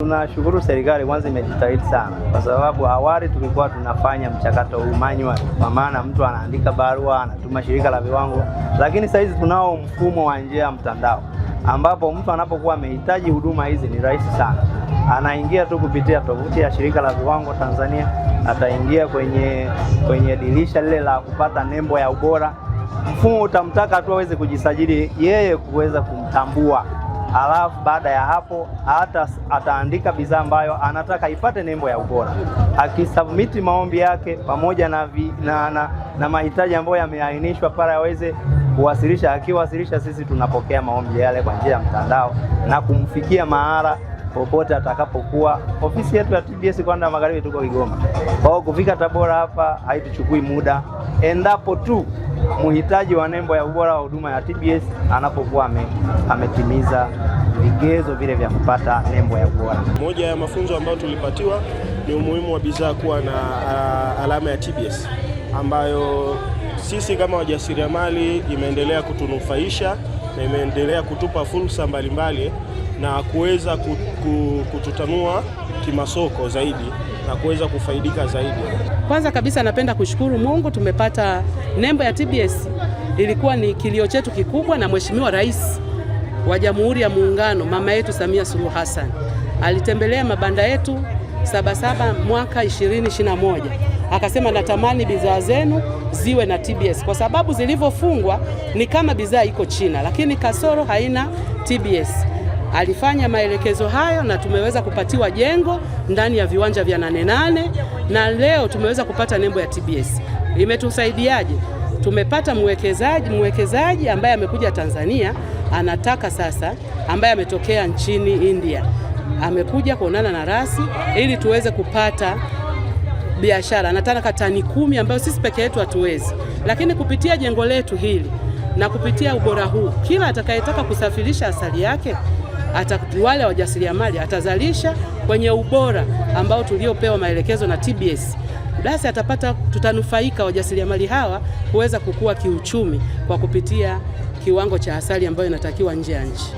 Tunashukuru serikali kwanza imejitahidi sana, kwa sababu awali tulikuwa tunafanya mchakato huu manual, kwa maana mtu anaandika barua anatuma shirika la viwango, lakini sasa hizi tunao mfumo wa njia ya mtandao ambapo mtu anapokuwa amehitaji huduma hizi ni rahisi sana. Anaingia tu kupitia tovuti ya shirika la viwango Tanzania, ataingia kwenye dirisha lile la kupata nembo ya ubora. Mfumo utamtaka tu aweze kujisajili yeye kuweza kumtambua. Alafu baada ya hapo ataandika bidhaa ambayo anataka ipate nembo ya ubora. Akisubmit maombi yake pamoja na mahitaji ambayo yameainishwa pale aweze kuwasilisha. Akiwasilisha, sisi tunapokea maombi yale kwa njia ya mtandao na kumfikia mahala popote atakapokuwa. Ofisi yetu ya TBS Kanda ya Magharibi tuko Kigoma. Kwa hiyo kufika Tabora hapa haituchukui muda, endapo tu muhitaji wa nembo ya ubora wa huduma ya TBS anapokuwa ametimiza vigezo vile vya kupata nembo ya ubora. Moja ya mafunzo ambayo tulipatiwa ni umuhimu wa bidhaa kuwa na alama ya TBS, ambayo sisi kama wajasiriamali imeendelea kutunufaisha na imeendelea kutupa fursa mbalimbali na kuweza kututanua kimasoko zaidi na kuweza kufaidika zaidi. Kwanza kabisa napenda kushukuru Mungu, tumepata nembo ya TBS. Ilikuwa ni kilio chetu kikubwa, na Mheshimiwa Rais wa Jamhuri ya Muungano mama yetu Samia Suluhu Hassan alitembelea mabanda yetu Sabasaba mwaka 2021, akasema natamani bidhaa zenu ziwe na TBS, kwa sababu zilivyofungwa ni kama bidhaa iko China lakini kasoro haina TBS. Alifanya maelekezo hayo na tumeweza kupatiwa jengo ndani ya viwanja vya 88 na leo tumeweza kupata nembo ya TBS. Imetusaidiaje? Tumepata mwekezaji ambaye amekuja Tanzania, anataka sasa, ambaye ametokea nchini India, amekuja kuonana na rasi ili tuweze kupata biashara. Anataka tani 10 ambayo sisi peke yetu hatuwezi, lakini kupitia jengo letu hili na kupitia ubora huu, kila atakayetaka kusafirisha asali yake, wale wajasiriamali atazalisha kwenye ubora ambao tuliopewa maelekezo na TBS. Basi tutanufaika wajasiriamali hawa kuweza kukua kiuchumi kwa kupitia kiwango cha asali ambayo inatakiwa nje ya nchi.